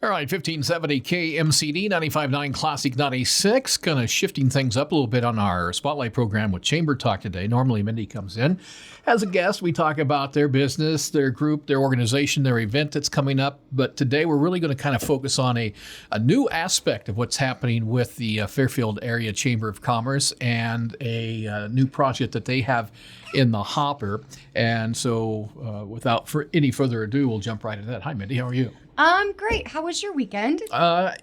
All right, 1570 KMCD, 95.9 Classic 96. Kind of shifting things up a little bit on our Spotlight program with Chamber Talk today. Normally, Mindy comes in as a guest. We talk about their business, their group, their organization, their event that's coming up. But today, we're really going to kind of focus on a new aspect of what's happening with the Fairfield Area Chamber of Commerce and a new project that they have in the hopper. And so, without any further ado, we'll jump right into that. Hi, Mindy. How are you? Great. How was your weekend? How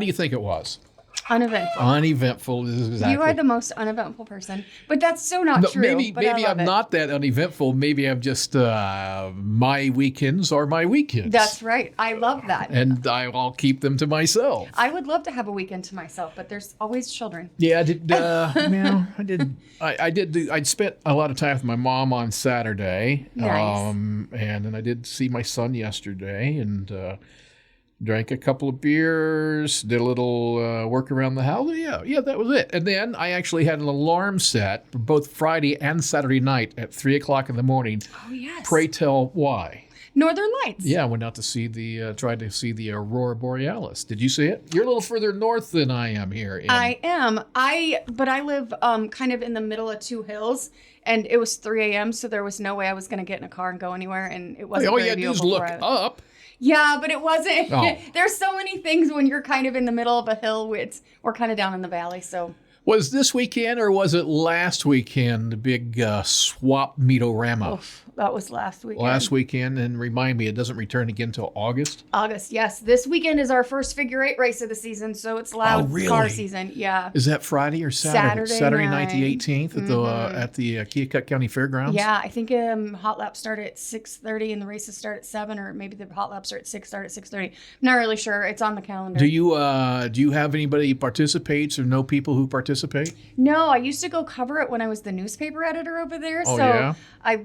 do you think it was? Uneventful. Uneventful is exactly. You are the most uneventful person, but that's so not true. Maybe I'm not that uneventful. Maybe I'm just my weekends are my weekends. That's right. I love that. And I'll keep them to myself. I would love to have a weekend to myself, but there's always children. Yeah, I did. I spent a lot of time with my mom on Saturday. Nice. And then I did see my son yesterday and drank a couple of beers, did a little work around the house. Yeah, that was it. And then I actually had an alarm set for both Friday and Saturday night at 3 o'clock in the morning. Oh, yes. Pray tell why. Northern Lights. Yeah, I went out to see tried to see the Aurora Borealis. Did you see it? You're a little further north than I am here. I am. But I live kind of in the middle of two hills, and it was 3 a.m., so there was no way I was going to get in a car and go anywhere, and it wasn't all you had to do is look up. Yeah, but it wasn't. Oh. There's so many things when you're kind of in the middle of a hill. We're kind of down in the valley, so. Was this weekend or was it last weekend, the big swap meet-o-rama? Oof, that was last weekend. Last weekend, and remind me, it doesn't return again until August? August, yes. This weekend is our first figure eight race of the season, so it's loud car season. Yeah. Is that Friday or Saturday? Saturday night, the 18th at the Keokuk County Fairgrounds? Yeah, I think hot laps start at 6:30 and the races start at 7, or maybe the hot laps are at 6, start at 6:30. Not really sure. It's on the calendar. Do you have anybody who participates or know people who participate? No, I used to go cover it when I was the newspaper editor over there. Oh, so yeah? I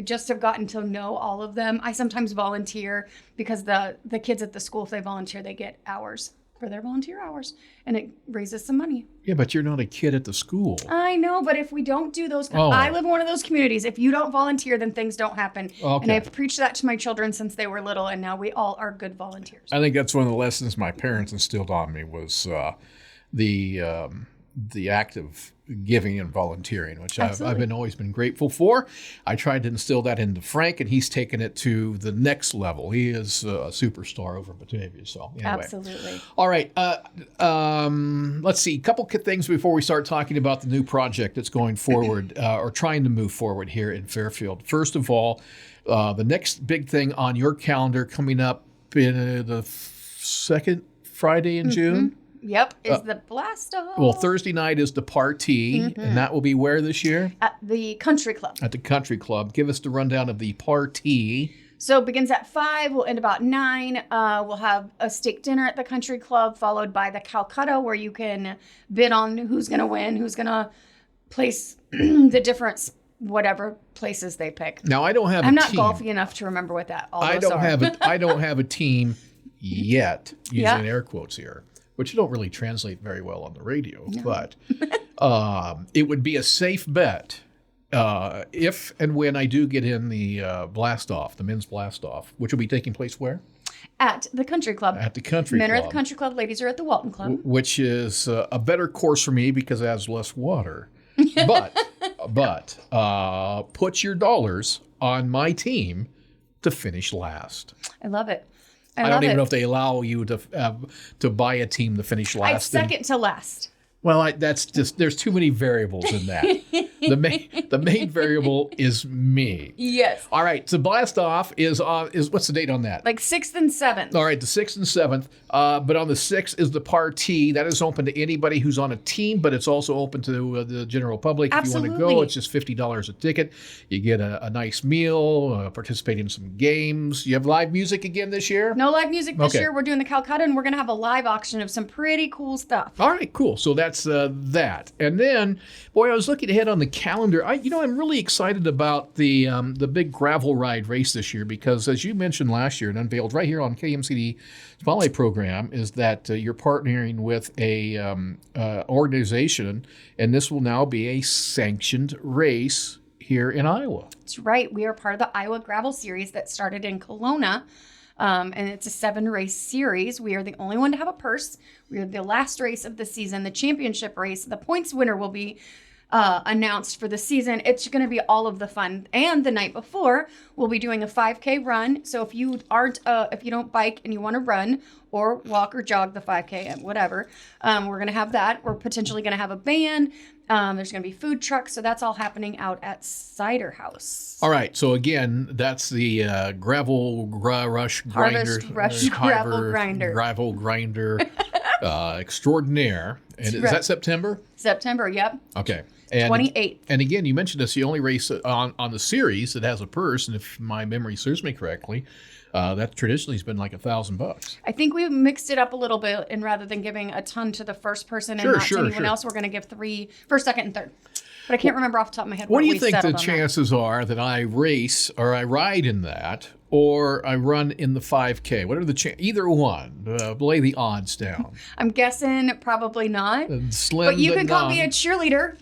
just have gotten to know all of them. I sometimes volunteer because the kids at the school, if they volunteer, they get hours for their volunteer hours, and it raises some money. Yeah, but you're not a kid at the school. I know, but if we don't do those, I live in one of those communities. If you don't volunteer, then things don't happen. Okay. And I've preached that to my children since they were little, and now we all are good volunteers. I think that's one of the lessons my parents instilled on me was the act of giving and volunteering, which I've always been grateful for. I tried to instill that into Frank, and he's taken it to the next level. He is a superstar over Batavia. So anyway. Absolutely. All right. Let's see. A couple things before we start talking about the new project that's going forward or trying to move forward here in Fairfield. First of all, the next big thing on your calendar coming up in the second Friday in June. Yep, is the blast off. Well, Thursday night is the party, and that will be where this year? At the Country Club. At the Country Club. Give us the rundown of the party. So it begins at 5, we'll end about 9. We'll have a steak dinner at the Country Club, followed by the Calcutta, where you can bid on who's going to win, who's going to place the different whatever places they pick. Now, I don't have I'm a not team. golfy enough to remember what that all I those don't are. I don't have a team yet, using air quotes here, which don't really translate very well on the radio. No. But it would be a safe bet if and when I do get in the blast-off, the men's blast-off, which will be taking place where? At the Country Club. At the Country Club. Men are at the Country Club, ladies are at the Walton Club. Which is a better course for me because it has less water. But put your dollars on my team to finish last. I love it. I don't even know if they allow you to buy a team to finish last. I'd second to last. Well, that's just, there's too many variables in that. The main variable is me. Yes. All right. So blast off is what's the date on that? Like 6th and 7th. All right, the 6th and 7th. But on the 6th is the party. That is open to anybody who's on a team, but it's also open to the general public. Absolutely. If you want to go, it's just $50 a ticket. You get a nice meal, participate in some games. You have live music again this year? No live music this year. We're doing the Calcutta, and we're going to have a live auction of some pretty cool stuff. All right, cool. So that's that. And then, boy, I was looking ahead on the calendar. I'm really excited about the big gravel ride race this year because, as you mentioned last year and unveiled right here on KMCD Spotlight program, is that you're partnering with a organization, and this will now be a sanctioned race here in Iowa. That's right. We are part of the Iowa Gravel Series that started in Kelowna And it's a 7-race series. We are the only one to have a purse. We are the last race of the season, the championship race. The points winner will be announced for the season. It's going to be all of the fun. And the night before, we'll be doing a 5K run. So if you don't bike and you want to run or walk or jog the 5K, whatever, we're going to have that. We're potentially going to have a band. There's going to be food trucks. So that's all happening out at Cider House. All right. So again, that's the gravel rush grinder. Gravel grinder extraordinaire. And is that September? September, yep. Okay. And 28th. And again, you mentioned it's the only race on the series that has a purse. And if my memory serves me correctly, that traditionally has been like $1,000. I think we mixed it up a little bit, and rather than giving a ton to the first person and not to anyone else, we're going to give 3 first, second, and third. But I can't remember off the top of my head. What do you think the chances are that I race or I ride in that, or I run in the 5K? What are the either one? Lay the odds down. I'm guessing probably not. Slim, but you can come be a cheerleader.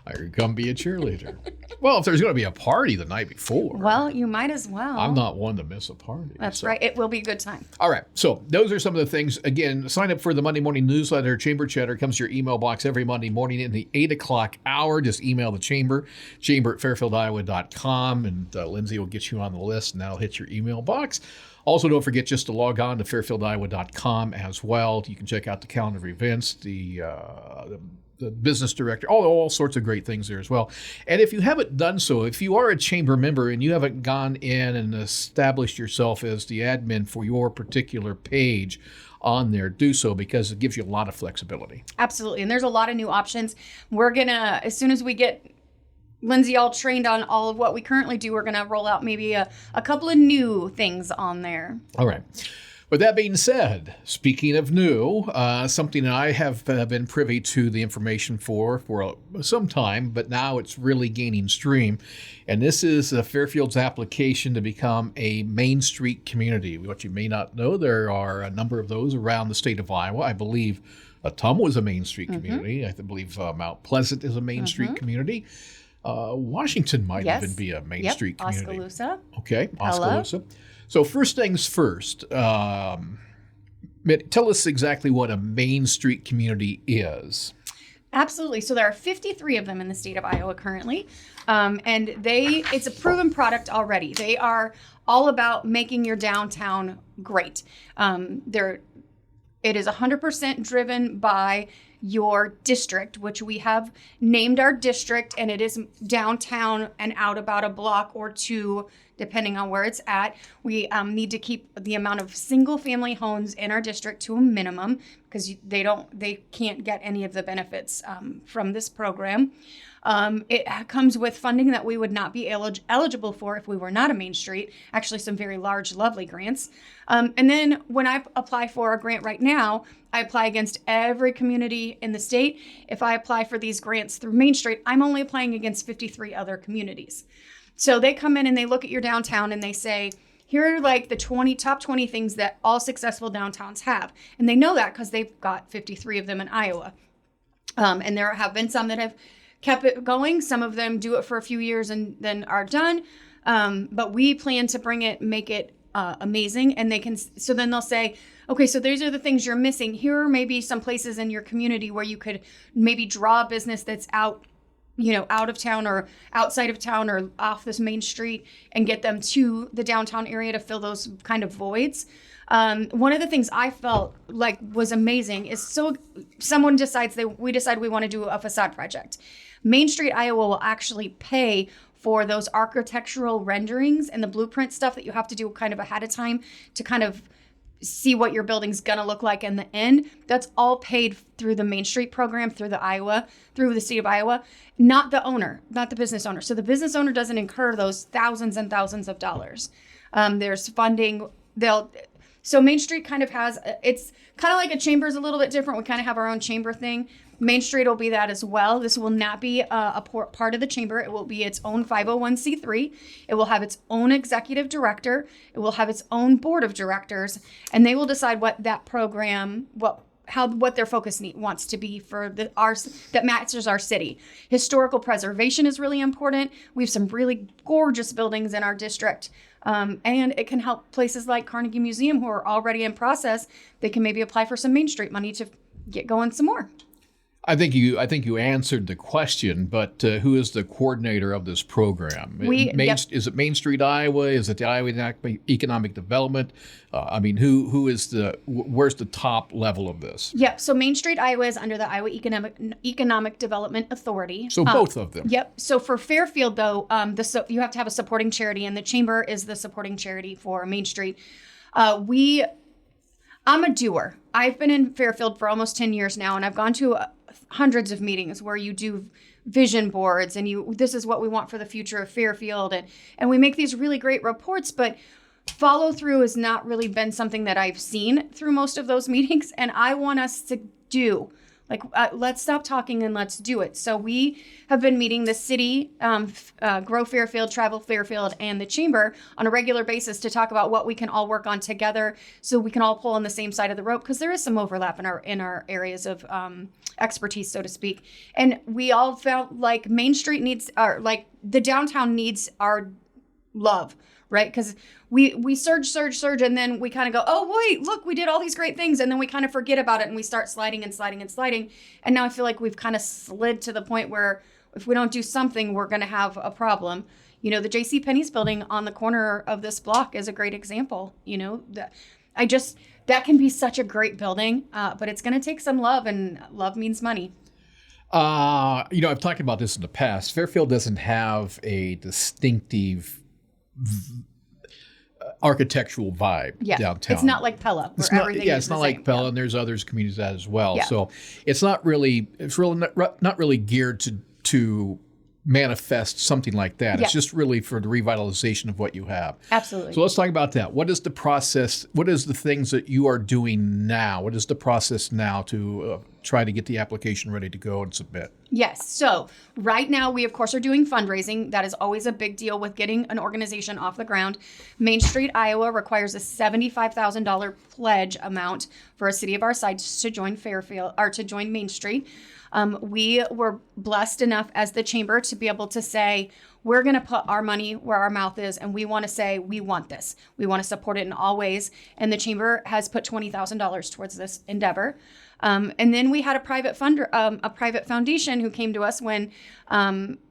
I could come be a cheerleader. Well, if there's going to be a party the night before. Well, you might as well. I'm not one to miss a party. That's right. It will be a good time. All right. So those are some of the things. Again, sign up for the Monday morning newsletter. Chamber Chatter comes to your email box every Monday morning in the 8 o'clock hour. Just email the chamber at fairfieldiowa.com, and Lindsay will get you on the list, and that'll hit your email box. Also, don't forget just to log on to fairfieldiowa.com as well. You can check out the calendar of events, the business director, all sorts of great things there as well. And if you haven't done so, if you are a chamber member and you haven't gone in and established yourself as the admin for your particular page on there, do so, because it gives you a lot of flexibility. Absolutely. And there's a lot of new options. We're going to, as soon as we get Lindsay all trained on all of what we currently do, we're going to roll out maybe a couple of new things on there. All right. With that being said, speaking of new, something that I have been privy to the information for some time, but now it's really gaining steam. And this is Fairfield's application to become a Main Street community. What you may not know, there are a number of those around the state of Iowa. I believe Ottumwa is a Main Street community. I believe Mount Pleasant is a Main Street community. Washington might even be a Main Street community. Oskaloosa. Okay, Oskaloosa. So first things first, tell us exactly what a Main Street community is. Absolutely. So there are 53 of them in the state of Iowa currently, and it's a proven product already. They are all about making your downtown great. It is 100% driven by your district, which we have named our district, and it is downtown and out about a block or two, depending on where it's at. We need to keep the amount of single family homes in our district to a minimum, because they can't get any of the benefits from this program. It comes with funding that we would not be eligible for if we were not a Main Street, actually some very large, lovely grants. And then when I apply for a grant right now, I apply against every community in the state. If I apply for these grants through Main Street, I'm only applying against 53 other communities. So they come in and they look at your downtown and they say, here are like the top 20 things that all successful downtowns have. And they know that because they've got 53 of them in Iowa. And there have been some that have kept it going. Some of them do it for a few years and then are done. But we plan to make it amazing. And so then they'll say, okay, so these are the things you're missing. Here are maybe some places in your community where you could maybe draw a business that's out of town or outside of town or off this main street and get them to the downtown area to fill those kind of voids. One of the things I felt like was amazing is someone decides we decide we want to do a facade project. Main Street Iowa will actually pay for those architectural renderings and the blueprint stuff that you have to do kind of ahead of time to kind of see what your building's gonna look like in the end. That's all paid through the Main Street program, through the state of Iowa, not the business owner. So the business owner doesn't incur those thousands and thousands of dollars. There's funding. So Main Street kind of it's kind of like a chamber is a little bit different. We kind of have our own chamber thing. Main Street will be that as well. This will not be a part of the chamber. It will be its own 501c3. It will have its own executive director. It will have its own board of directors, and they will decide what that program, what what their focus wants to be for that matches our city. Historical preservation is really important. We have some really gorgeous buildings in our district. And it can help places like Carnegie Museum, who are already in process. They can maybe apply for some Main Street money to get going some more. I think you answered the question, but who is the coordinator of this program? Is it Main Street Iowa? Is it the Iowa Economic Development? Where's the top level of this? Yep. So Main Street Iowa is under the Iowa Economic Development Authority. So both of them. Yep. So for Fairfield, though, you have to have a supporting charity, and the Chamber is the supporting charity for Main Street. I'm a doer. I've been in Fairfield for almost 10 years now, and I've gone to hundreds of meetings where you do vision boards and this is what we want for the future of Fairfield. And we make these really great reports, but follow through has not really been something that I've seen through most of those meetings. And I want us to do. Let's stop talking and let's do it. So we have been meeting the city, Grow Fairfield, Travel Fairfield, and the Chamber on a regular basis to talk about what we can all work on together so we can all pull on the same side of the rope, because there is some overlap in our areas of expertise, so to speak. And we all felt like Main Street the downtown needs our love, right? Because we surge, and then we kind of go, oh, wait, look, we did all these great things. And then we kind of forget about it and we start sliding. And now I feel like we've kind of slid to the point where if we don't do something, we're going to have a problem. The JCPenney's building on the corner of this block is a great example. That can be such a great building, but it's going to take some love, and love means money. I've talked about this in the past. Fairfield doesn't have a distinctive architectural vibe downtown. It's not like Pella. It's not like Pella, and there's others communities that as well. Yeah. So it's not really not really geared to manifest something like that. Yeah. It's just really for the revitalization of what you have. Absolutely. So let's talk about that. What is the process? What is the things that you are doing now? What is the process now to try to get the application ready to go and submit? Yes. So right now we, of course, are doing fundraising. That is always a big deal with getting an organization off the ground. Main Street Iowa requires a $75,000 pledge amount for a city of our size to join Fairfield or to join Main Street. We were blessed enough as the chamber to be able to say, we're going to put our money where our mouth is, and we want to say, we want this. We want to support it in all ways. And the chamber has put $20,000 towards this endeavor. And then we had a private foundation who came to us when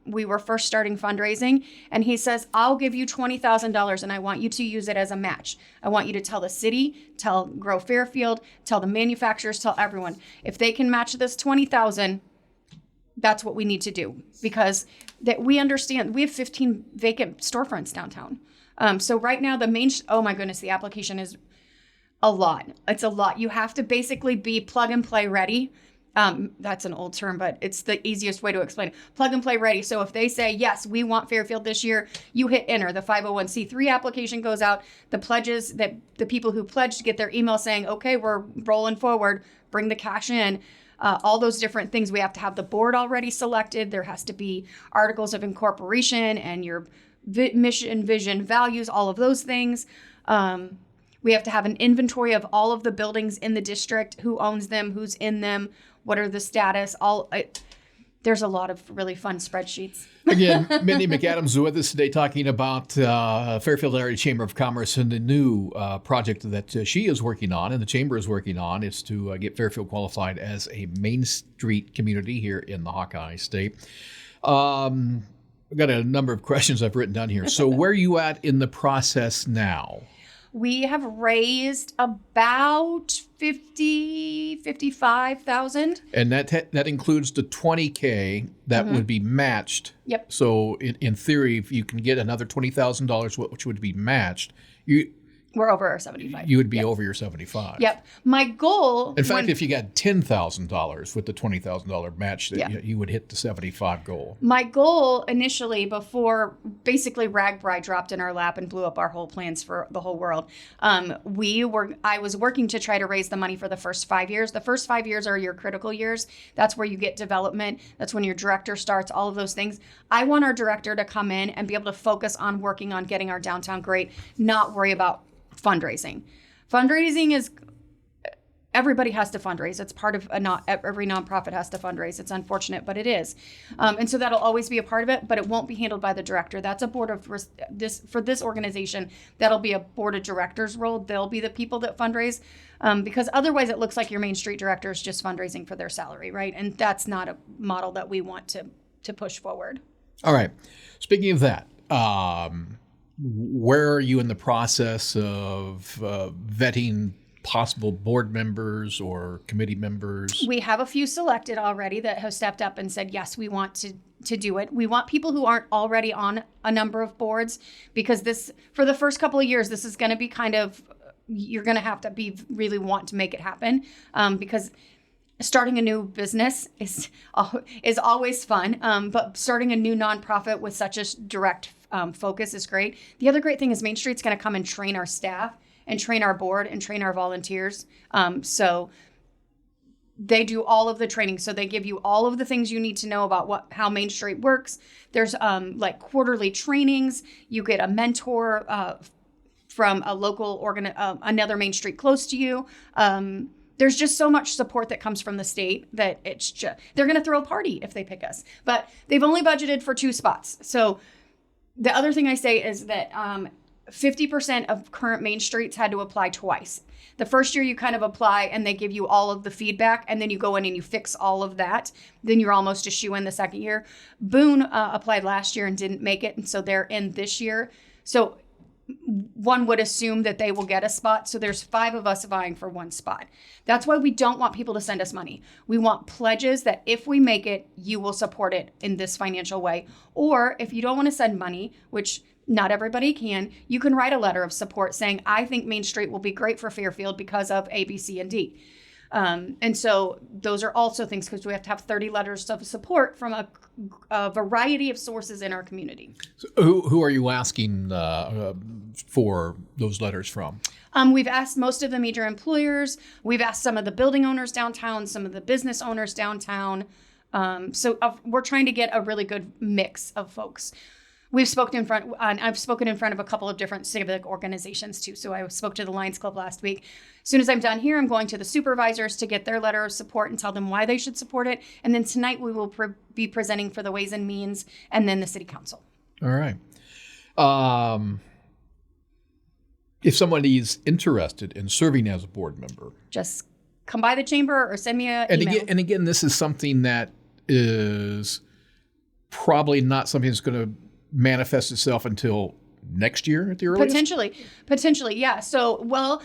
we were first starting fundraising. And he says, I'll give you $20,000 and I want you to use it as a match. I want you to tell the city, tell Grow Fairfield, tell the manufacturers, tell everyone. If they can match this $20,000, that's what we need to do, because that we understand we have 15 vacant storefronts downtown. So right now oh my goodness, the application is a lot. It's a lot. You have to basically be plug and play ready. That's an old term, but it's the easiest way to explain it. Plug and play ready. So if they say, yes, we want Fairfield this year, you hit enter. The 501c3 application goes out. The pledges that the people who pledged get their email saying, okay, we're rolling forward, bring the cash in. All those different things. We have to have the board already selected. There has to be articles of incorporation and your mission, vision, values, all of those things. We have to have an inventory of all of the buildings in the district, who owns them, who's in them, what are the status, there's a lot of really fun spreadsheets. Again, Mindy McAdams is with us today talking about Fairfield Area Chamber of Commerce and the new project that she is working on and the Chamber is working on. Is to get Fairfield qualified as a Main Street community here in the Hawkeye State. I've got a number of questions I've written down here. So where are you at in the process now? We have raised about $55,000. And that includes the $20K that would be matched. Yep. So in theory, if you can get another $20,000, which would be matched, we're over our 75. You would be over your 75. Yep. My goal. In fact, if you got $10,000 with the $20,000 match, you would hit the 75 goal. My goal initially, before basically RAGBRAI dropped in our lap and blew up our whole plans for the whole world, I was working to try to raise the money for the first 5 years. The first 5 years are your critical years. That's where you get development. That's when your director starts, all of those things. I want our director to come in and be able to focus on working on getting our downtown great, not worry about fundraising. Fundraising is, everybody has to fundraise. It's part of not every nonprofit has to fundraise. It's unfortunate, but it is. And so that'll always be a part of it, but it won't be handled by the director. That's a board of for this organization. That'll be a board of directors role. They'll be the people that fundraise, because otherwise it looks like your Main Street director is just fundraising for their salary, right? And that's not a model that we want to push forward. All right. Speaking of that, where are you in the process of vetting possible board members or committee members? We have a few selected already that have stepped up and said, yes, we want to do it. We want people who aren't already on a number of boards, because this, for the first couple of years, this is going to be kind of, you're going to have to be really want to make it happen, because starting a new business is always fun, but starting a new nonprofit with such a direct focus is great. The other great thing is Main Street's going to come and train our staff and train our board and train our volunteers. So they do all of the training. So they give you all of the things you need to know about how Main Street works. There's like quarterly trainings. You get a mentor from a local another Main Street close to you. There's just so much support that comes from the state that it's just, they're going to throw a party if they pick us. But they've only budgeted for 2 spots. So the other thing I say is that 50% of current Main Streets had to apply twice. The first year you kind of apply and they give you all of the feedback, and then you go in and you fix all of that. Then you're almost a shoe-in the second year. Boone applied last year and didn't make it, and so they're in this year. So one would assume that they will get a spot. So there's 5 of us vying for 1 spot. That's why we don't want people to send us money. We want pledges that if we make it, you will support it in this financial way. Or if you don't want to send money, which not everybody can, you can write a letter of support saying, I think Main Street will be great for Fairfield because of A, B, C, and D. And so those are also things, because we have to have 30 letters of support from a variety of sources in our community. So who are you asking for those letters from? We've asked most of the major employers. We've asked some of the building owners downtown, some of the business owners downtown. So we're trying to get a really good mix of folks. I've spoken in front of a couple of different civic organizations too. So I spoke to the Lions Club last week. As soon as I'm done here, I'm going to the supervisors to get their letter of support and tell them why they should support it. And then tonight we will be presenting for the Ways and Means and then the City Council. All right. If somebody is interested in serving as a board member, just come by the chamber or send me an email. And again, this is something that is probably not something that's going to manifest itself until next year at the earliest? Potentially, yeah. So, well,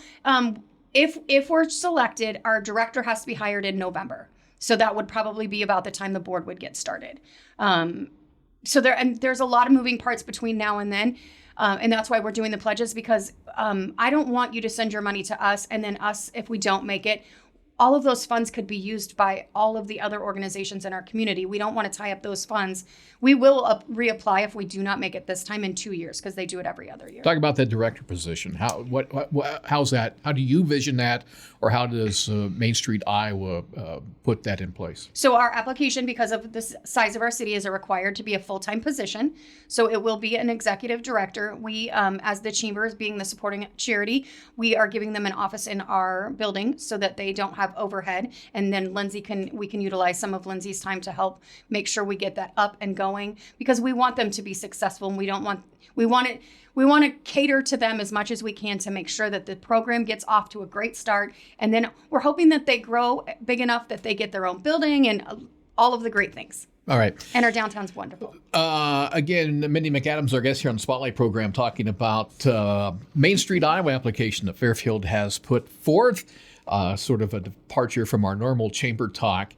if we're selected, our director has to be hired in November. So that would probably be about the time the board would get started. So there's a lot of moving parts between now and then. And that's why we're doing the pledges, because I don't want you to send your money to us and then us, if we don't make it, all of those funds could be used by all of the other organizations in our community. We don't want to tie up those funds. We will reapply if we do not make it this time in 2 years, because they do it every other year. Talk about that director position. How's that? How do you vision that, or how does Main Street Iowa put that in place? So our application, because of the size of our city, is required to be a full-time position. So it will be an executive director. We, as the chamber, being the supporting charity, we are giving them an office in our building so that they don't have overhead. And then we can utilize some of Lindsay's time to help make sure we get that up and going, because we want them to be successful, and we want to cater to them as much as we can to make sure that the program gets off to a great start. And then we're hoping that they grow big enough that they get their own building and all of the great things. All right. And our downtown's wonderful. Again, Mindy McAdams, our guest here on the Spotlight program, talking about Main Street Iowa application that Fairfield has put forth, sort of a departure from our normal chamber talk.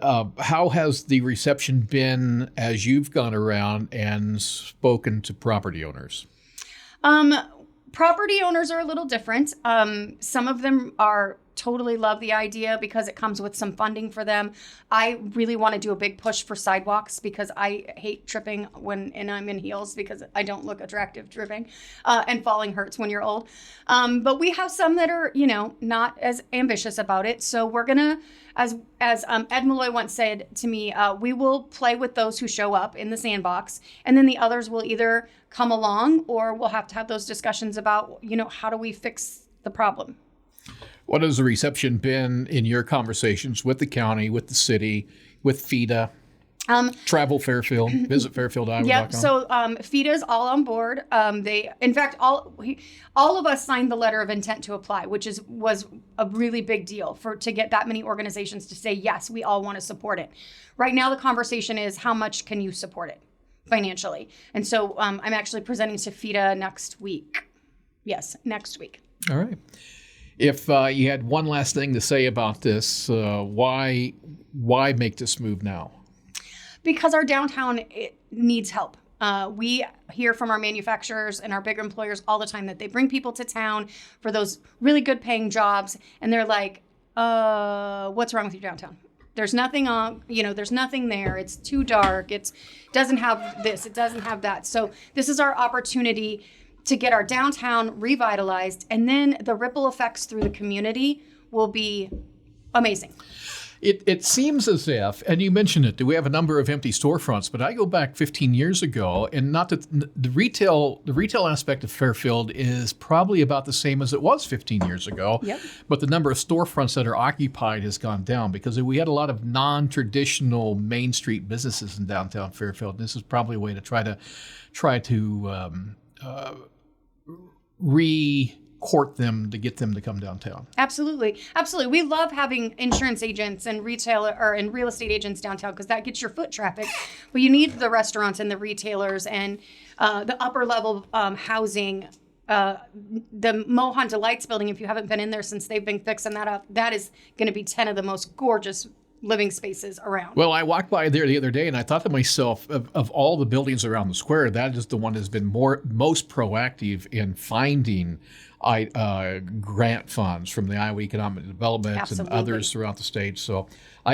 How has the reception been as you've gone around and spoken to property owners? Property owners are a little different. Some of them totally love the idea because it comes with some funding for them. I really want to do a big push for sidewalks, because I hate tripping and I'm in heels, because I don't look attractive tripping, and falling hurts when you're old. But we have some that are, not as ambitious about it. So we're gonna, as Ed Malloy once said to me, we will play with those who show up in the sandbox, and then the others will either come along, or we'll have to have those discussions about, how do we fix the problem. What has the reception been in your conversations with the county, with the city, with FIDA? Travel Fairfield, visit fairfield.iowa.com. Yep. So FIDA is all on board. In fact, all of us signed the letter of intent to apply, which was a really big deal to get that many organizations to say yes, we all want to support it. Right now, the conversation is how much can you support it financially, and so I'm actually presenting to FIDA next week. Yes, next week. All right. If you had one last thing to say about this, why make this move now? Because our downtown needs help. We hear from our manufacturers and our bigger employers all the time that they bring people to town for those really good paying jobs. And they're like, what's wrong with your downtown? There's nothing on, there's nothing there. It's too dark. It doesn't have this. It doesn't have that. So this is our opportunity to get our downtown revitalized. And then the ripple effects through the community will be amazing. It seems as if, and you mentioned it, we have a number of empty storefronts, but I go back 15 years ago, and not that the retail aspect of Fairfield is probably about the same as it was 15 years ago. Yep. But the number of storefronts that are occupied has gone down because we had a lot of non-traditional Main Street businesses in downtown Fairfield. This is probably a way to try to court them to get them to come downtown. Absolutely. We love having insurance agents and real estate agents downtown because that gets your foot traffic. But you need the restaurants and the retailers and the upper level housing. The Mohan Delights building, if you haven't been in there since they've been fixing that up, that is going to be 10 of the most gorgeous living spaces around. Well, I walked by there the other day and I thought to myself, of all the buildings around the square, that is the one that's been most proactive in finding grant funds from the Iowa Economic Development Absolutely. And others throughout the state. So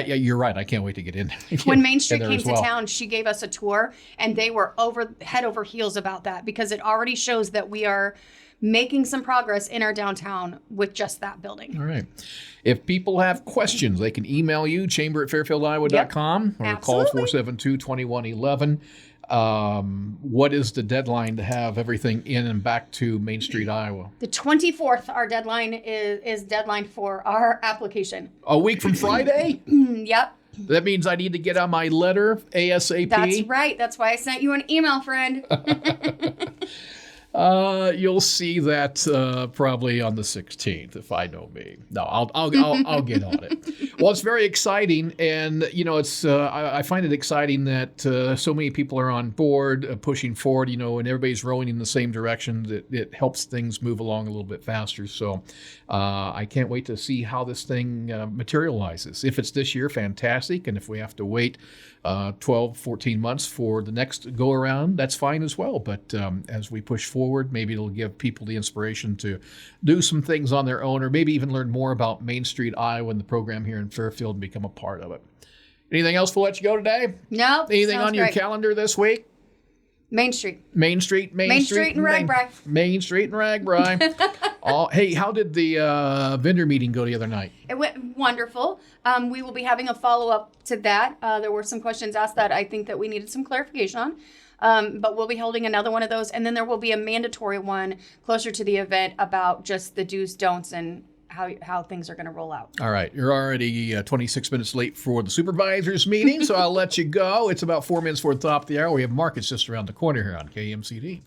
you're right. I can't wait to get in. When Main Street came to town, she gave us a tour and they were head over heels about that because it already shows that we are making some progress in our downtown with just that building. All right. If people have questions, they can email you, chamber@fairfieldiowa.com, or call 472-2111. What is the deadline to have everything in and back to Main Street, Iowa? The 24th, our deadline is deadline for our application. A week from Friday? Yep. That means I need to get on my letter ASAP? That's right. That's why I sent you an email, friend. You'll see that probably on the 16th, if I know me. No, I'll get on it. Well, it's very exciting, and it's I find it exciting that so many people are on board, pushing forward, and everybody's rowing in the same direction. It helps things move along a little bit faster. So I can't wait to see how this thing materializes. If it's this year, fantastic, and if we have to wait 12, 14 months for the next go around, that's fine as well. But as we push forward, maybe it'll give people the inspiration to do some things on their own, or maybe even learn more about Main Street, Iowa, and the program here in Fairfield and become a part of it. Anything else we'll let you go today? No. Anything on your calendar this week? Main Street. Main Street and Ragbri. Main Street and Ragbri. Hey, how did the vendor meeting go the other night? It went wonderful. We will be having a follow-up to that. There were some questions asked that I think that we needed some clarification on. But we'll be holding another one of those. And then there will be a mandatory one closer to the event about just the do's, don'ts, and how things are going to roll out. All right. You're already 26 minutes late for the supervisors meeting, so I'll let you go. It's about 4 minutes before the top of the hour. We have markets just around the corner here on KMCD.